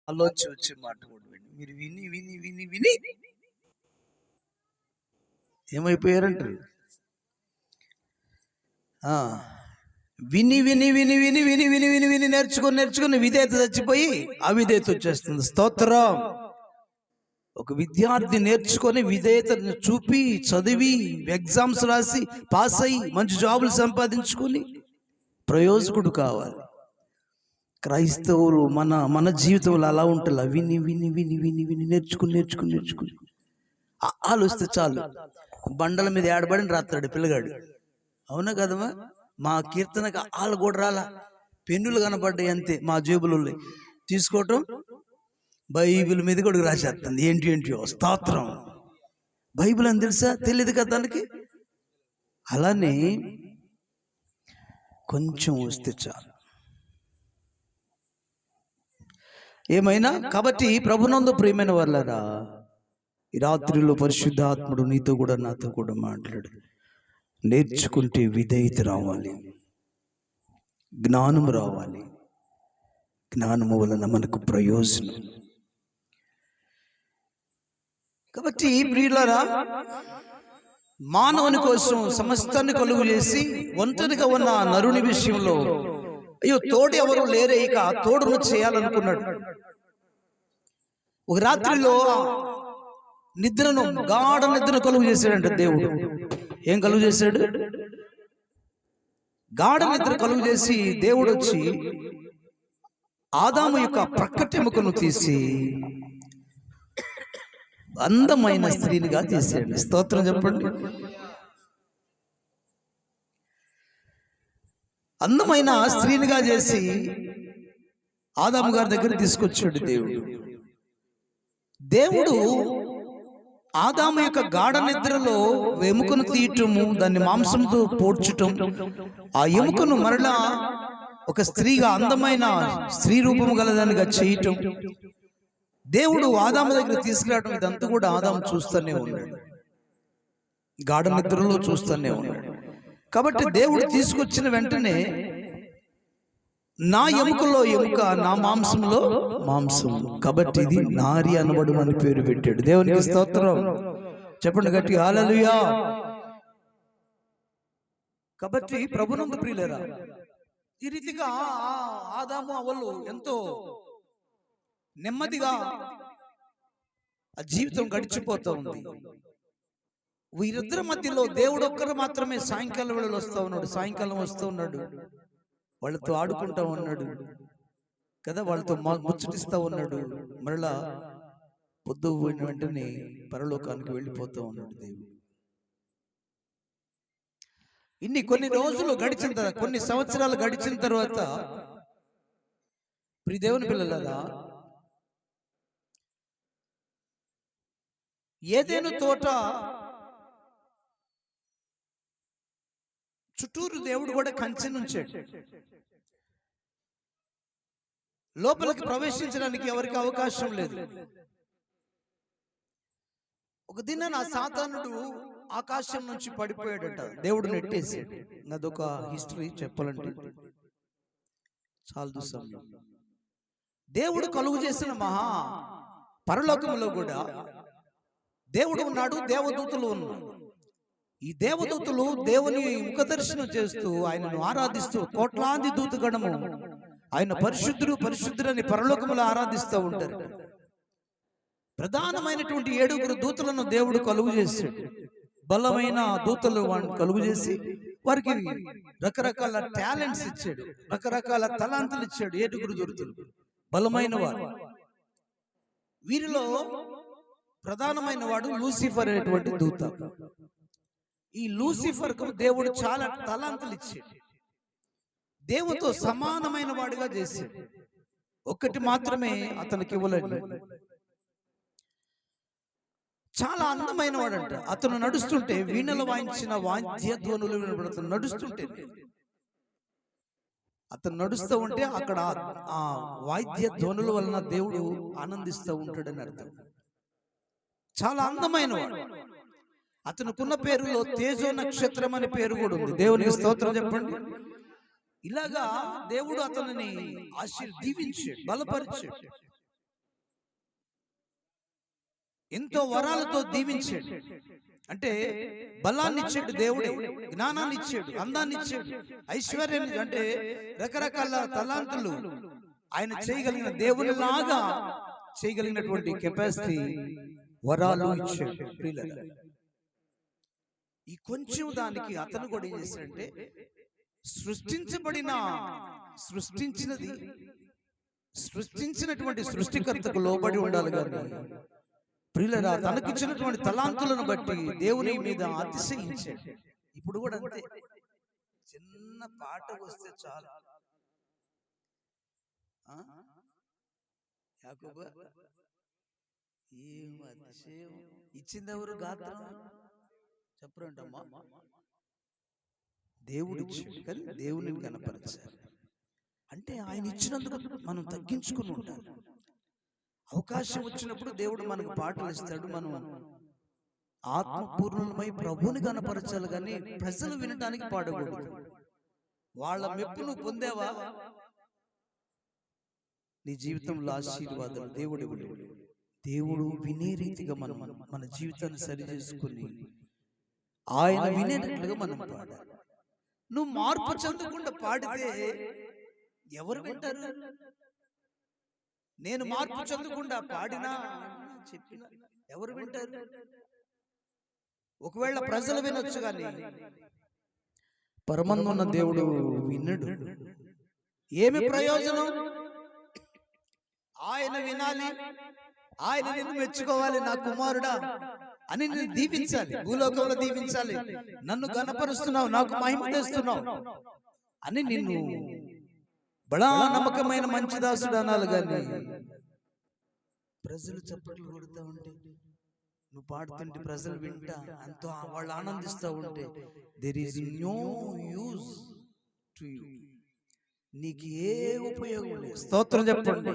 ఆలోచి వచ్చే మాట కూడా విని మీరు విని విని విని విని ఏమైపోయారంటారు. విని విని విని విని విని విని విని విని నేర్చుకొని నేర్చుకుని విధేయత చచ్చిపోయి అవిధేయత వచ్చేస్తుంది. స్తోత్రం. ఒక విద్యార్థి నేర్చుకొని విధేయతను చూపి చదివి ఎగ్జామ్స్ రాసి పాస్ అయ్యి మంచి జాబులు సంపాదించుకొని ప్రయోజకుడు కావాలి. క్రైస్తవులు మన జీవితంలో అలా ఉంటుంది. విని విని విని విని విని నేర్చుకుని నేర్చుకుని నేర్చుకుని ఆలు వస్తే చాలు బండల మీద ఏడబడిని రాస్తాడు పిల్లగాడు. అవునా కదమ్మా? మా కీర్తనకు ఆలు కూడా రాలా, పెన్నులు కనపడ్డాయి అంతే. మా జేబులు తీసుకోవటం బైబిల్ మీద కూడా రాసేస్తుంది. ఏంటి స్తోత్రం. బైబిల్ అని తెలుసా? తెలియదు కదా దానికి. అలానే కొంచెం వస్తే చాలు ఏమైనా. కాబట్టి ప్రభునందు ప్రియమైన వాళ్ళరా, ఈ రాత్రిలో పరిశుద్ధాత్ముడు నీతో కూడా నాతో కూడా మాట్లాడు. నేర్చుకుంటే విధేయత రావాలి, జ్ఞానం రావాలి. జ్ఞానము వలన మనకు ప్రయోజనం. కాబట్టి ప్రియులారా, మానవుని కోసం సమస్తాన్ని కలుగు చేసి ఒంటరిగా ఉన్న నరుని విషయంలో అయ్యో తోడు ఎవరు లేరే, ఇక తోడును చేయాలనుకున్నాడు. ఒక రాత్రిలో నిద్రను, గాఢ నిద్రను కలుగు చేశాడంట దేవుడు. ఏం కలుగు చేశాడు? గాఢ నిద్ర కలుగు చేసి దేవుడు వచ్చి ఆదాము యొక్క ప్రక్కటెముకను తీసి అందమైన స్త్రీనిగా చేశాడు. స్తోత్రం చెప్పండి. అందమైన స్త్రీనిగా చేసి ఆదాము గారి దగ్గర తీసుకొచ్చాడు దేవుడు. దేవుడు ఆదాము యొక్క గాఢ నిద్రలో ఎముకను తీయటము, దాన్ని మాంసంతో పోడ్చటం, ఆ ఎముకను మరలా ఒక స్త్రీగా, అందమైన స్త్రీ రూపము గలదానిగా చేయటం, దేవుడు ఆదాము దగ్గర తీసుకురావడం, ఇదంతా కూడా ఆదాము చూస్తూనే ఉన్నాడు. గాఢ నిద్రలో చూస్తూనే ఉన్నాడు. కాబట్టి దేవుడు తీసుకొచ్చిన వెంటనే నా ఎముకలో ఎముక, నా మాంసంలో మాంసం, కాబట్టి ఇది నారి అనబడు అని పేరు పెట్టాడు. దేవునికి స్తోత్రం చెప్పండి గట్టిగా, హల్లెలూయా. కాబట్టి ప్రభునందు ప్రియులారా, ఈ రీతిగా ఆదాము అవ్వలు ఎంతో నెమ్మదిగా ఆ జీవితం గడిచిపోతూ ఉంది. వీరిద్దరి మధ్యలో దేవుడు ఒక్కరు మాత్రమే సాయంకాలం వేళలో వస్తూ ఉన్నాడు. సాయంకాలం వస్తూ ఉన్నాడు, వాళ్ళతో ఆడుకుంటా ఉన్నాడు కదా, వాళ్ళతో ముచ్చటిస్తూ ఉన్నాడు. మరలా పొద్దు పోయిన వెంటనే పరలోకానికి వెళ్ళిపోతూ ఉన్నాడు దేవుడు. కొన్ని రోజులు గడిచిన తర్వాత, కొన్ని సంవత్సరాలు గడిచిన తర్వాత ప్రియ దేవుని పిల్లలారా, ఏదైనా తోట చుట్టూరు దేవుడు కూడా కంచె నుంచాడు. లోపలికి ప్రవేశించడానికి ఎవరికి అవకాశం లేదు. ఒక దినాన సాతానుడు ఆకాశం నుంచి పడిపోయాడట, దేవుడు నెట్టేసాడు. అదొక హిస్టరీ చెప్పాలంటే చాలా సమయం. దేవుడు కలుగు చేసిన మహా పరలోకంలో కూడా దేవుడు ఉన్నాడు, దేవదూతలు ఉన్నారు. ఈ దేవదూతలు దేవుని ముఖదర్శనం చేస్తూ ఆయనను ఆరాధిస్తూ, కోట్లాది దూతగణము ఆయన పరిశుద్ధుడు పరిశుద్ధుడు అని పరలోకములో ఆరాధిస్తూ ఉంటారు. ప్రధానమైనటువంటి 7 దూతలను దేవుడు కలుగు చేశాడు. బలమైన దూతలు వాడిని కలుగు చేసి వారికి రకరకాల టాలెంట్స్ ఇచ్చాడు, రకరకాల తలాంతులు ఇచ్చాడు. 7 దూతలు బలమైన వారు. వీరిలో ప్రధానమైన వాడు లూసిఫర్ అనేటువంటి దూత. ఈ లూసిఫర్ కు దేవుడు చాలా తలాంతులు ఇచ్చాడు. దేవుతో సమానమైన వాడిగా చేశాడు. ఒక్కటి మాత్రమే అతనికి ఇవ్వలేదు. చాలా అందమైన వాడంట. అతను నడుస్తుంటే వీణలు వాయించిన వాద్య ధ్వనులు వినబడుతుంది. నడుస్తుంటే, అతను నడుస్తూ ఉంటే అక్కడ ఆ వాద్య ధ్వనుల వలన దేవుడు ఆనందిస్తూ ఉంటాడని అర్థం. చాలా అందమైన వాడు. అతనుకున్న పేరులో తేజో నక్షత్రం అనే పేరు కూడా ఉంది. దేవునికి స్తోత్రం చెప్పండి. ఇలాగా దేవుడు అతనిని దీవించాడు, బలపరిచాడు. ఎంతో వరాలతో దీవించాడు. అంటే బలాన్ని ఇచ్చాడు దేవుడే, జ్ఞానాన్ని ఇచ్చాడు, అందాన్ని ఇచ్చాడు, ఐశ్వర్యాన్ని, అంటే రకరకాల తలాంతులు ఆయన చేయగలిగిన, దేవునిలాగా చేయగలిగినటువంటి కెపాసిటీ, వరాలు ఇచ్చాడు. ప్రియులారా, ఈ కొంచెం దానికి అతను కూడా ఏం చేశాడంటే, సృష్టించినటువంటి సృష్టికర్తకు లోబడి ఉండాలి. కానీ ప్రియులరా, తనకిచ్చినటువంటి తలాంతులను బట్టి దేవుని మీద అతిశయించాడు. ఇప్పుడు కూడా అంతే, చిన్న పాట వస్తే చాలు, యాకోబు ఏం అతిశయం, ఇచ్చింది ఎవరు? గాత్రం చెప్పరంటమ్మా, దేవుడు ఇచ్చాడు. కానీ దేవుని కనపరచాలి అంటే ఆయన ఇచ్చినందుకు మనం తగ్గించుకుని ఉండాలి. అవకాశం వచ్చినప్పుడు దేవుడు మనకు పాటలు ఇస్తాడు, మనం ఆత్మపూర్ణమై ప్రభుని కనపరచాలి. కానీ ప్రజలు వినటానికి పాడకూడదు. వాళ్ళ మెప్పు నువ్వు పొందావా, నీ జీవితంలో ఆశీర్వాదాలు దేవుడు వినే రీతిగా మనం మన జీవితాన్ని సరి చేసుకుని ఆయన వినేటట్లుగా మనం పాడాలి. నువ్వు మార్పు చెందకుండా పాడితే ఎవరు వింటారు? నేను మార్పు చెందకుండా పాడినా చెప్పినా ఎవరు వింటారు? ఒకవేళ ప్రజలు వినొచ్చు, కానీ పరమందున్న దేవుడు వినడు. ఏమి ప్రయోజనం? ఆయన వినాలి, ఆయన నిన్ను మెచ్చుకోవాలి, నా కుమారుడా అని నిన్ను దీవించాలి, భూలోకంలో దీవించాలి. నన్ను గణపరుస్తున్నావు, నాకు మహిమ తెస్తున్నావు అని నిన్ను బడా నమ్మకమైన మంచి దాసుడు అనాలి. కానీ ప్రజలు చప్పట్లు కొడుతూ ఉంటే, నువ్వు పాడుతుంటే ప్రజలు వింటా ఎంతో వాళ్ళు ఆనందిస్తూ ఉంటే, there is no use to you, నీకు ఏ ఉపయోగం లేదు. స్తోత్రం చెప్పండి.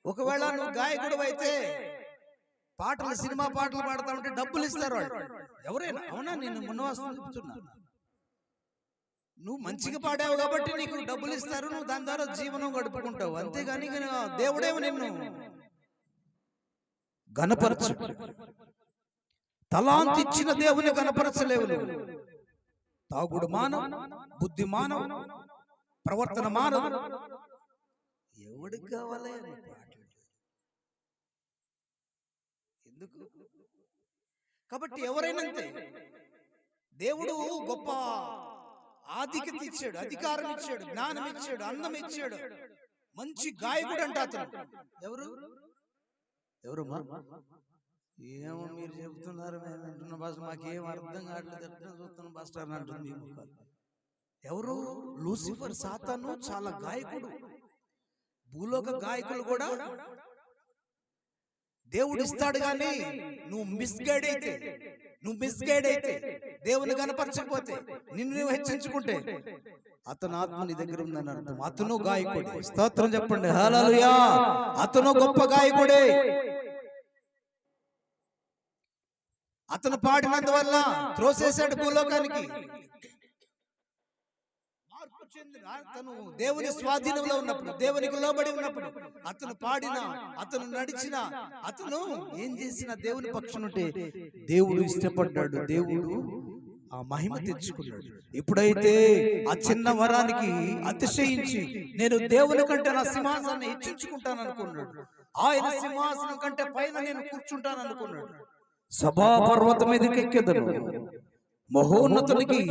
ఒకవేళ నువ్వు గాయకుడు అయితే పాటలు, సినిమా పాటలు పాడుతూ ఉంటే డబ్బులు ఇస్తారు వాళ్ళు, ఎవరైనా. అవునా? నేను మున్నవాసం చెప్తున్నా, నువ్వు మంచిగా పాడావు కాబట్టి నీకు డబ్బులు ఇస్తారు, నువ్వు దాని ద్వారా జీవనం గడుపుకుంటావు. అంతేగాని దేవుడేమో నిన్ను గణపరచు. తలాంతి ఇచ్చిన దేవుని గణపరచలేవు నువ్వు. తాగుడు మానవు, బుద్ధి మానవు, ప్రవర్తన మానవు. ఎవడికి కావాలి పాటలు? ఎందుకు? కాబట్టి ఎవరైనా అంతే, దేవుడు గొప్ప ఆధిక్యత ఇచ్చాడు, అధికారం ఇచ్చాడు, జ్ఞానం ఇచ్చాడు, అందం ఇచ్చాడు, మంచి గాయకుడు అంట అతను. ఎవరమ్మా? ఏమో మీరు చెబుతున్నారు, మేము వింటున్న భాష మాకేం అర్థం కావట్లేదు, ఎట్లా చూస్తున్నాం భాస్టర్ అని అంటుంది. ఎవరు? లూసిఫర్, సాతాను చాలా గాయకుడు. భూలోక గాయకులు కూడా దేవుడు ఇస్తాడు. కానీ నువ్వు మిస్గైడ్ అయితే దేవుని కనపరచకపోతే, నిన్ను నువ్వు హెచ్చించుకుంటే, అతను ఆత్మ నీ దగ్గర ఉందని అర్థం. అతను గాయకుడే. స్తోత్రం చెప్పండి, హల్లెలూయా. అతను గొప్ప గాయకుడే. అతను పాడినందువల్ల త్రోసేశాడు భూలోకానికి. తను దేవుని స్వాధీనంలో ఉన్నప్పుడు, దేవునికి లోబడి ఉన్నప్పుడు, అతను పాడిన, అతను నడిచిన, అతను ఏం చేసిన దేవుని పక్షనుంటే దేవుడు ఇష్టపడ్డాడు, దేవుడు ఆ మహిమ తెచ్చుకున్నాడు. ఎప్పుడైతే ఆ చిన్న వరానికి అతిశయించి, నేను దేవుని కంటే నా సింహాసనాన్ని హెచ్చించుకుంటాను అనుకున్నాడు, ఆయన సింహాసనం కంటే పైన నేను కూర్చుంటాను అనుకున్నాడు, సభా పర్వతం మీదకి ఎక్కేదను, మహోన్నతునికి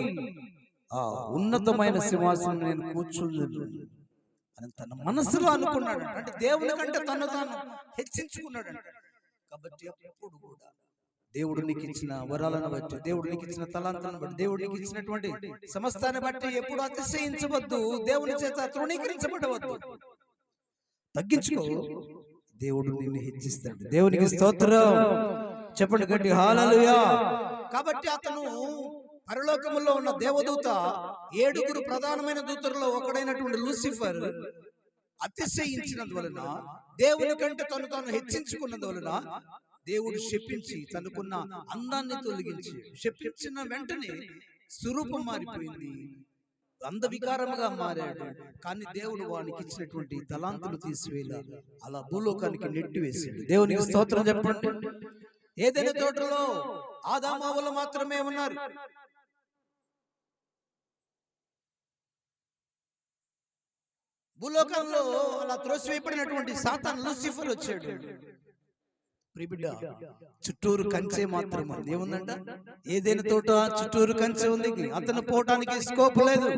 ఆ ఉన్నతమైన సింహాసనం నేను కూర్చున్నాను అని తన మనసులో అనుకున్నాడు. అంటే దేవుని కంటే తను తాను హెచ్చించుకున్నాడు. కాబట్టి ఎప్పుడు కూడా దేవుడు నీకు ఇచ్చిన వరాలను బట్టి, దేవుడు నీకు ఇచ్చిన తలాంతాలను బట్టి, దేవుడు నీకు ఇచ్చినటువంటి సమస్తాన్ని బట్టి ఎప్పుడు అతిశయించవద్దు, దేవుని చేత తృణీకరించబడవద్దు. తగ్గించుకో, దేవుడు నిన్ను హెచ్చిస్తాడు. దేవునికి స్తోత్రం చెప్పండి గట్టి, హల్లెలూయా. కాబట్టి అతను పరలోకములో ఉన్న దేవదూత, 7 ప్రధానమైన దూతలలో ఒకడైనటువంటి లూసిఫర్ అతిశయించినందువలన, దేవుని కంటే తను తాను హెచ్చించుకున్నందువలన దేవుడు శపించి తనకున్న అందాన్ని తొలగించి, శపించిన వెంటనే స్వరూపం మారిపోయింది, అందవికారముగా మారాడు. కానీ దేవుడు వానికి ఇచ్చినటువంటి తలాంతులు తీసివేలా అలా భూలోకానికి నెట్టివేశాడు. దేవునికి స్తోత్రం చెప్పండి. ఏదైనా తోటలో ఆదాము హవ్వలు మాత్రమే ఉన్నారు. భూలోకంలో అలా త్రోసివేయబడినటువంటి సాతాను లూసిఫర్ వచ్చాడు. ప్రిబిడ్డ, చుట్టూరు కంచె మాత్రం ఉంది. ఏముందంట? ఏదైనా తోట చుట్టూరు కంచె ఉంది, అతను పోవటానికి స్కోప్ లేదు.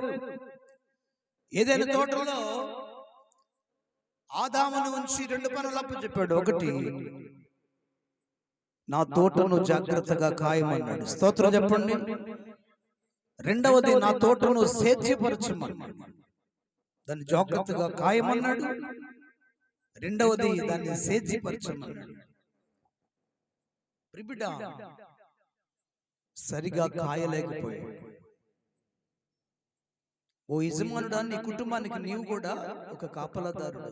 ఏదైనా తోటలో ఆదామును ఉంచి 2 పనులు అప్పచెప్పాడు. ఒకటి, నా తోటను జాగ్రత్తగా కాయమన్నాడు. స్తోత్రం చెప్పండి. రెండవది, నా తోటను సేద్యపరచమన్నాడు. దాన్ని జాగ్రత్తగా కాయమన్నాడు. రెండవది, దాన్ని సేద్యపరచమన్నాడు. ప్రిబిడ్డ, సరిగా కాయలేకపోయాడు. ఓ యజమానుడా, నీ కుటుంబానికి నీవు కూడా ఒక కాపలాదారుడు.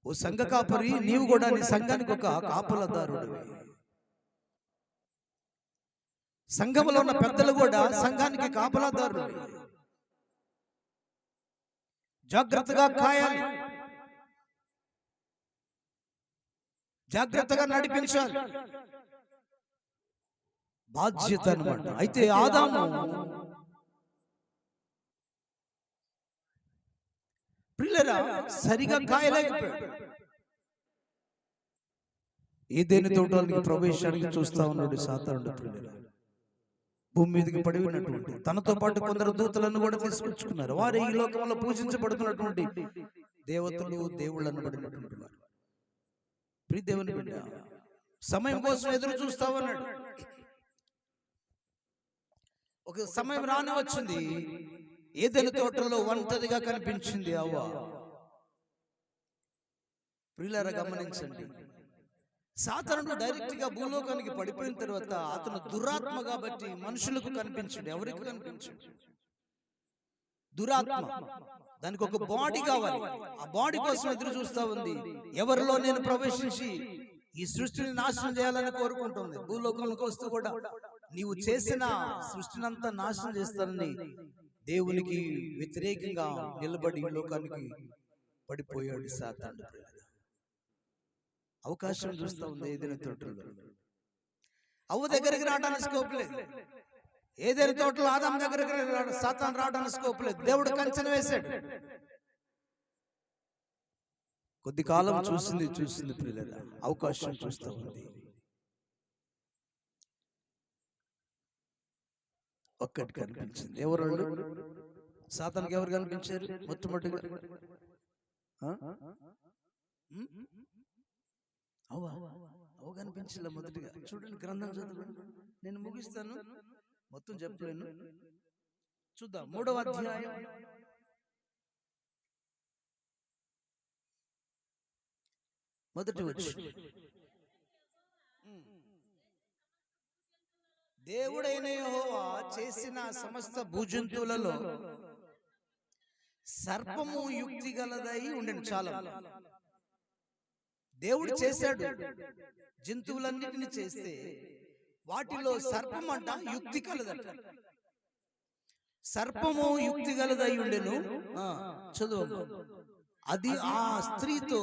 ఓ సంఘ కాపరి, నీవు కూడా నీ సంఘానికి ఒక కాపలాదారుడు. సంఘంలో ఉన్న పెద్దలు కూడా సంఘానికి కాపలాదారుడు. జాగ్రత్తగా కాయాలి, జాగ్రత్తగా నడిపించాలి, బాధ్యత అన్నమాట. అయితే ఆదాము ప్రియులరా సరిగా కాయలేకపోయాడు. ఏదైనా తోటలోకి ప్రవేశానికి చూస్తా ఉన్నాడు సాతానుడు. ప్రియులరా, భూమి మీదకి పడినటువంటి తనతో పాటు కొందరు దూతలను కూడా తీసుకొచ్చుకున్నారు. వారు ఈ లోకంలో పూజించబడుతున్నటువంటి దేవతలు, దేవుళ్ళు అనబడినటువంటి వారు. ప్రియ దేవుని బిడ్డ, సమయం కోసం ఎదురు చూస్తా ఉన్నాడు. ఒక సమయం రాని వచ్చింది. ఏదైనా తోటలో ఒంటరిగా కనిపించింది అవ్వ. ప్రియులారా గమనించండి, సాతానుడు డైరెక్ట్ గా భూలోకానికి పడిపోయిన తర్వాత అతను దురాత్మ కాబట్టి మనుషులకు కనిపించండి. ఎవరికి కనిపించండి? దురాత్మ. దానికి ఒక బాడీ కావాలి. ఆ బాడీ కోసం ఎదురు చూస్తా ఉంది. ఎవరిలో నేను ప్రవేశించి ఈ సృష్టిని నాశనం చేయాలని కోరుకుంటుంది. భూలోకంలోకి వస్తూ కూడా నీవు చేసిన సృష్టిని అంతా నాశనం చేస్తానని దేవునికి వ్యతిరేకంగా నిలబడి ఈ లోకానికి పడిపోయాడు సాతానుడు. అవకాశం చూస్తా ఉంది ఏదైనా తోటలో. అవ్వ దగ్గరికి రావడానికి స్కోప్ లేదు. ఏదైనా తోటలో ఆదాము దగ్గరికి సాతాను రావడానికి స్కోప్ లేదు. దేవుడు కంచెను వేశాడు. కొద్ది కాలం చూసింది ప్రియులారా, అవకాశం చూస్తూ ఉంది. ఒక్కటి కనిపించింది. ఎవరు? సాతానుకి ఎవరు కనిపించారు మొట్టమొదటిగా? అవు కనిపించలే మొదటిగా. చూడండి, గ్రంథం చదవండి. నేను ముగిస్తాను, మొత్తం చెప్పలేను. చూద్దాం. 3వ అధ్యాయం మొదటి వచనం. దేవుడైన యెహోవా చేసిన సమస్త భూజంతువులలో సర్పము యుక్తి గలదై ఉండెను. చాలా దేవుడు చేశాడు. జంతువులన్నిటిని చేస్తే వాటిలో సర్పం అంట యుక్తి కలదట. సర్పము యుక్తి గలదై ఉండెను. చదువు. అది ఆ స్త్రీతో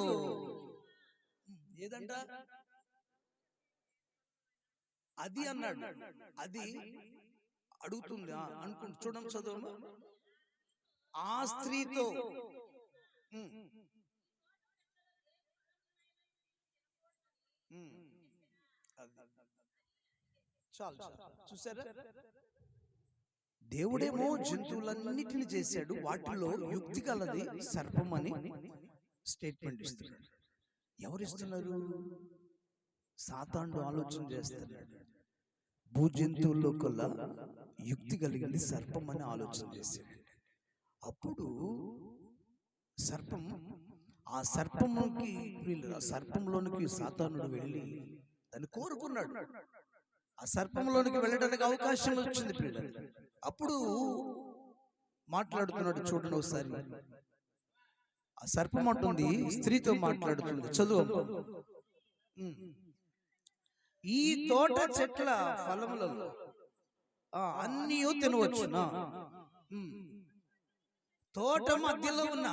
ఏదంట? అది అన్నాడు. అది అడుగుతుంది అనుకుంటు. చూడం, చదువు. ఆ స్త్రీతో చాలు. చూసారా? దేవుడేమో జంతువులన్నిటిని చేశాడు, వాటిలో యుక్తి కలది సర్పం అని స్టేట్మెంట్ ఇస్తున్నాడు. ఎవరిస్తున్నారు? సాతానుడు ఆలోచన చేస్తున్నాడు. భూజంతువుల్లో కల్లా యుక్తి కలిగింది సర్పం అని ఆలోచన చేశాడు. అప్పుడు సర్పం, ఆ సర్పంలోనికి సాతానుడు వెళ్ళి దాన్ని కోరుకున్నాడు. ఆ సర్పంలోనికి వెళ్ళడానికి అవకాశం వచ్చింది పిల్లలు. అప్పుడు మాట్లాడుతున్నాడు. చూడండి ఒకసారి. ఆ సర్పం అంటుంది, స్త్రీతో మాట్లాడుతుంది. చదువు. ఈ తోట చెట్ల ఫలములలో అన్నీ తినవచ్చునా? తోట మధ్యలో ఉన్న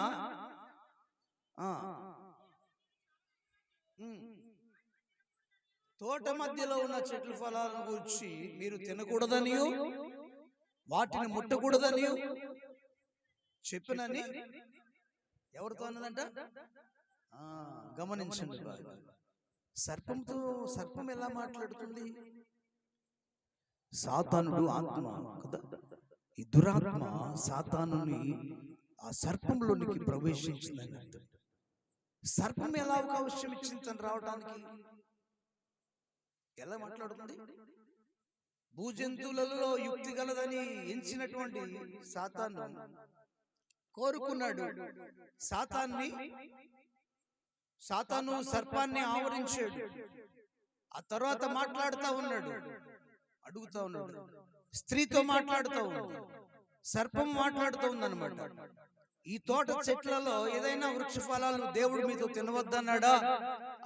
తోట మధ్యలో ఉన్న చెట్ల ఫలాలను గురించి మీరు తినకూడదనియు వాటిని ముట్టకూడదనియు చెప్పినని ఎవరితో అన్నదంట? గమనించండి బాగా. సర్పం ఎలా మాట్లాడుతుంది? సాతానుడు ఆత్మ కదా, ఈ దురాత్మ సాతానుని ఆ సర్పంలోనికి ప్రవేశించిందని అర్థం. సర్పం ఎలా అవకాశం ఇచ్చింది తను రావడానికి? ఎలా మాట్లాడుతుంది? భూజంతువులలో యుక్తి గలదని ఎంచినటువంటి సాతాను కోరుకున్నాడు. సాతాను సర్పాన్ని ఆవరించాడు. ఆ తర్వాత మాట్లాడుతూ ఉన్నాడు, అడుగుతా ఉన్నాడు, స్త్రీతో మాట్లాడుతూ ఉన్నాడు, సర్పం మాట్లాడుతూ ఉందన్నమాట. ఈ తోట చెట్లలో ఏదైనా వృక్ష ఫలాలను దేవుడు మీతో తినవద్దన్నాడా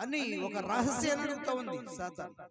అని ఒక రహస్యాన్ని అడుగుతా ఉంది సాతాను.